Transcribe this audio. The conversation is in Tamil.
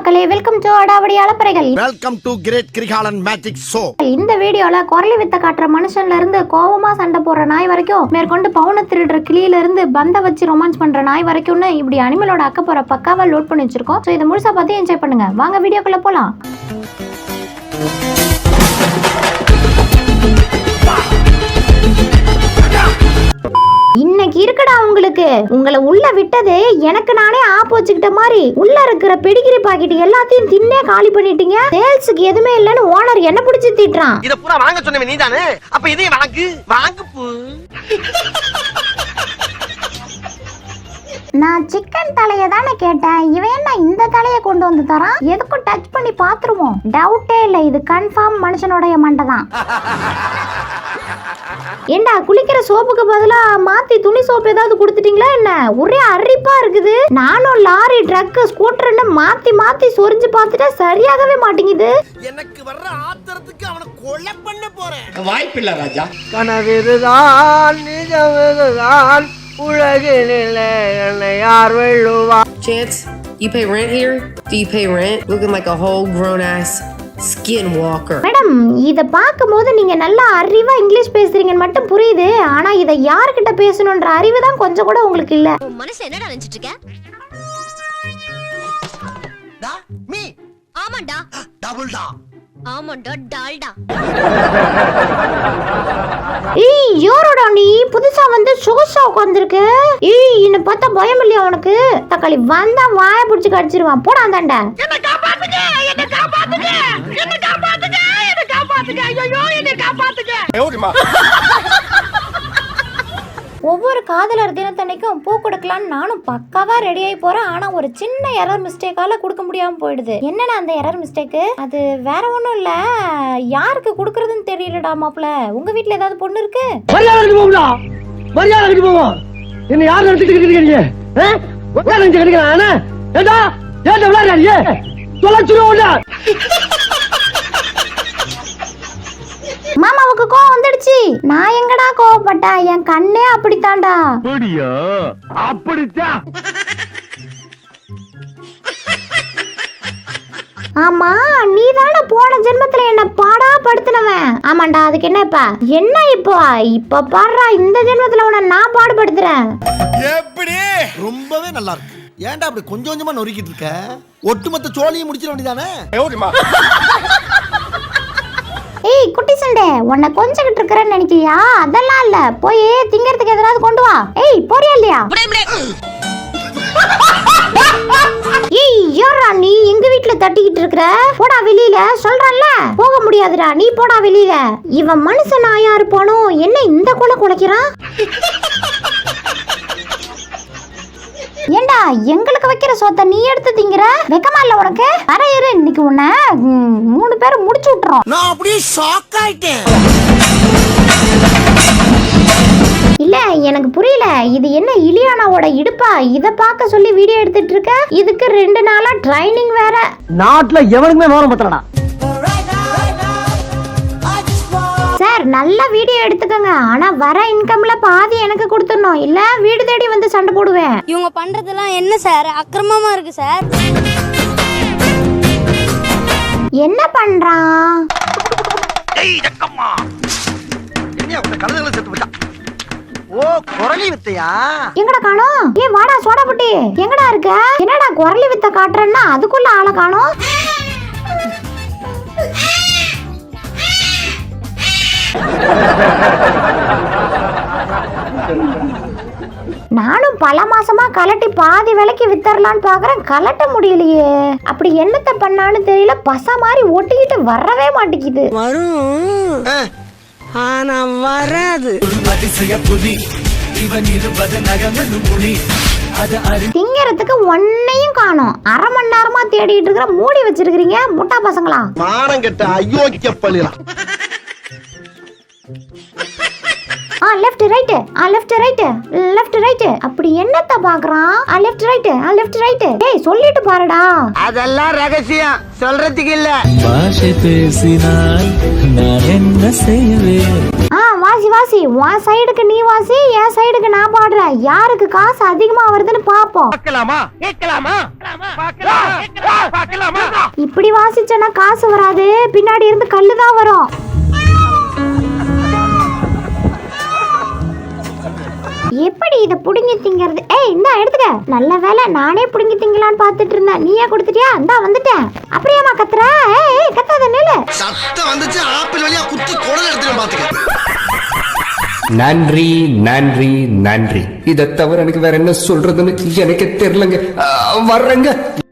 மக்களே, வெல்கம் டு அடாவடி அலப்பறைகள். Welcome to great Kirikalan magic show. இந்த வீடியோல குரலி வித்த காட்டுற மனுஷன்ல இருந்து கோவமா சண்டை போடுற நாய் வரைக்கும், மேற்கொண்டு பவுன திருடுற கிளியில இருந்து பந்த வச்சு ரொமான்ஸ் பண்ற நாய் வரைக்கும்னு இப்படி அனிமலோட அக்கப்போற பக்காவா லோட் பண்ணி வச்சிருக்கோம். சோ இதை முழுசா பார்த்து என்ஜாய் பண்ணுங்க. வாங்க வீடியோக்குள்ள போலாம். இன்னைக்கு இருக்குடா உங்களுக்கு. உங்களை உள்ள விட்டது எனக்கு நானே ஆப் வச்சுக்கிட்ட மாதிரி. உள்ள இருக்கிற பெடிகிரி பாக்கெட் எல்லாத்தையும் தின்னே காலி பண்ணிட்டீங்க. சேல்ஸுக்கு எதுவுமே இல்லன்னு ஓனர் என்ன பிடிச்சி திட்டுறான். இத பூரா வாங்க சொன்னவே நீதானே, அப்ப இதையும் வாங்கு போ. நான் சிக்கன் தலைய தானே கேட்டேன், இவன் என்ன இந்த தலையை கொண்டு வந்து தரான்? எதுக்கும் டச் பண்ணி பாத்துருவோம். டவுட்டே இல்ல, இது கன்ஃபார்ம் மனுஷனுடைய மண்டை தான். ஏண்டா குளிக்கிற சோப்புக்கு பதிலா மாத்தி துணி சோப்பு ஏதாவது கொடுத்துட்டீங்களா என்ன? ஒரே அரிப்பா இருக்குது. நானும் லாரி ட்ரக் ஸ்கூட்டர்னு மாத்தி மாத்தி சொரிஞ்சு பார்த்துட்டா சரியாகவே மாட்டேங்குது. எனக்கு வர்ற ஆத்திரத்துக்கு அவனை கொலை பண்ண போறேன். வாய்ப்பில்லை ராஜா. கனவிருதான் நிஜமிருதான் உலகினிலே என்னை யார் வெல்லுவா. Chance, you pay rent here? Do you pay rent? Looking like a whole grown ass skinwalker. Madam, இத பாக்கும்போது நீங்க நல்லா அறிவா இங்கிலீஷ் பேசுறீங்கன்னு மட்டும் புரியுது. ஆனா இத யார்கிட்ட பேசணும்ன்ற அறிவு தான் கொஞ்சம் கூட உங்களுக்கு இல்ல. மனசு என்னடா நினைச்சிட்டு இருக்க? டா மீ ஆமாண்டா. டபுள் டா. ஆமாண்டா டால்டா. ஏய் யாரோடா நீ? புதுசா வந்து சொகுசா உட்கார்ந்திருக்கு. ஏய் என்ன பார்த்தா பயம் இல்லையா உனக்கு? தக்காளி வந்தா வாயை பிடிச்சு கடிச்சிருவான். போடா அந்தாண்ட. என்ன காப்பாத்துங்க, என்ன காப்பாத்துங்க, என்ன காப்பாத்துங்க, என்ன காப்பாத்துங்க, ஐயோ என்ன காப்பாத்துங்க. ஓடிமா. ஒவ்வொரு காதலர் தினத்தன்னைக்கும் பூ கொடுக்கலான்னு நானும் பக்காவா ரெடி ஆகி போறேன். ஆனா ஒரு சின்ன எரர் மிஸ்டேக்கால கொடுக்க முடியாம போயிடுது. என்னன்னா அந்த எரர் மிஸ்டேக் அது வேற ஒண்ணும் இல்ல, யாருக்கு கொடுக்கறதுன்னு தெரியலடா மாப்ள. உங்க வீட்ல ஏதாவது பொண்ணு இருக்கு? மரியாதைக்கு போடா, மரியாதைக்கு போவோம். என்ன யார் நினைச்சிட்டு இருக்கீங்க? என்ன நினைச்சிட்டு இருக்கீங்க? ஏடா ஏடா விளையாடுறியே, தொலைச்சிருவோம்டா. மாமாவுக்கு கோவம் வந்துடுச்சு. நான் எங்கடா கோவப்பட்டா? என் கண்ணே அப்படித்தான்டா. அப்படியா? அப்படிச்சா? ஆமா, நீ தானே போன ஜென்மத்துல என்ன பாடா படுத்தினவன். ஆமாண்டா, அதுக்கு என்ன இப்ப? என்ன இப்ப பாடுறா, இந்த ஜென்மத்துல உன்னை நான் பாடுபடுத்துறேன். எப்படி? ரொம்பவே நல்லா இருக்கு. ஏன்டா அப்படி கொஞ்சம் கொஞ்சமா நொறுக்கிட்டு இருக்க? ஒட்டுமொத்த சோழியை முடிச்சிட வேண்டியதானே? ஓடிமா. ஏய் குட்டி சண்டை, உன்னை கொஞ்சிக்கிட்டு இருக்கிறேன்னு நினைக்கிறியா? அதெல்லாம் இல்ல, போய் திங்கறதுக்கு எதாவது கொண்டு வா. ஏய் போறியா இல்லையா? ஏய் யாரா நீ எங்க வீட்ல தட்டிக்கிட்டு இருக்கற? போடா வெளியில சொல்றல்ல. போக முடியாதுடா, நீ போடா வெளியில. இவன் மனுஷன் ஆயா இருப்பானோ என்ன இந்த கொலை குலைக்கிறான்? ஏண்டா எங்களுக்கு வைக்கிற சோத்த நீ எடுத்து திங்கிற? வெக்கமா இல்ல உனக்கு? வர இரு, இன்னைக்கு உன்னை 3 பேரும் முடிச்சு விட்டுறோம். நான் அப்படியே ஷாக் ஆயிட்டேன். இல்ல எனக்கு புரியல, இது என்ன இலியானாவோட இடுப்பா? இத பார்க்க சொல்லி வீடியோ எடுத்துட்டு இருக்க? இதுக்கு 2 நாளா ட்ரைனிங் வேற. நாட்டுல எவனுக்குமே வேற பத்தலடா. சார் நல்ல வீடியோ எடுத்துக்கங்க, ஆனா வர இன்கம்ல பாதி எனக்கு கொடுத்துடணும், இல்ல வீடு தேடி வந்து சண்டை போடுவேன். இவங்க பண்றதெல்லாம் என்ன சார் அக்கிரமமா இருக்கு சார். என்ன பண்றான்? ஏய் ஜக்கம்மா, என்ன உங்க கழுதைகளை செத்து விட்டா? ஓ குரலி வித்தையா? எங்கடா காணோம்? ஏய் வாடா சோடா புட்டி, எங்கடா இருக்க? என்னடா குரலி வித்த காட்டுறேன்னா அதுக்குள்ள ஆளை காணோம். நானும் பல மாசமா கலட்டி பாதி விலைக்கு வித்தரலான்னு பாக்குறேன், கலட்ட முடியலையே. அப்படி என்னத்த பண்ணான்னு தெரியல, பச மாதிரி ஒட்டிக்கிட்டு வரவே மாட்டேங்குது. வரும் ஆனா வராது. திங்கறதுக்கு ஒன்னையும் காணோம். 1/2 மணி நேரமா தேடிட்டு இருக்கிற, மூடி வச்சிருக்கீங்க முட்டா பசங்களா. மானம் கெட்ட அயோக்கிய பள்ளியா. Left right, left right, left right. அப்படி என்னத்த பாக்குறான்? Left right, left right. டேய் சொல்லிட்டு பாருடா. அதெல்லாம் ரகசியம், சொல்றதுக்கு இல்ல. பாஷை பேசினால் நான் என்ன செய்வேன்? வாசி வாசி, உன் சைடுக்கு நீ வாசி, என் சைடுக்கு நான் பாடுறேன். யாருக்கு காசு அதிகமா வருதுன்னு பாப்போம். பார்க்கலாமா? கேட்கலாமா? பார்க்கலாமா? பார்க்கலாமா? இப்படி வாசிச்சனா காசு வராது, பின்னாடி இருந்து கல்லு தான் வரும். எப்படி இதை புடுங்கி திங்கிறது? ஏய் இந்தா எடுத்துக்க. நல்ல வேலை நானே புடுங்கி திங்கலான்னு பார்த்துட்டு இருந்தேன். நீயே கொடுத்துட்டியா? இந்தா வந்துட்டேன். அப்படியாமா கத்துற? ஏய் கத்தாத நில்லு. சத்தம் வந்துச்சு ஆப்பிள் வழியா குத்தி குடல் எடுத்துட்டு பாத்துக்க. நன்றி நன்றி நன்றி. இதை தவிர எனக்கு வேற என்ன சொல்றதுன்னு எனக்கு தெரியலங்க. வர்றேங்க.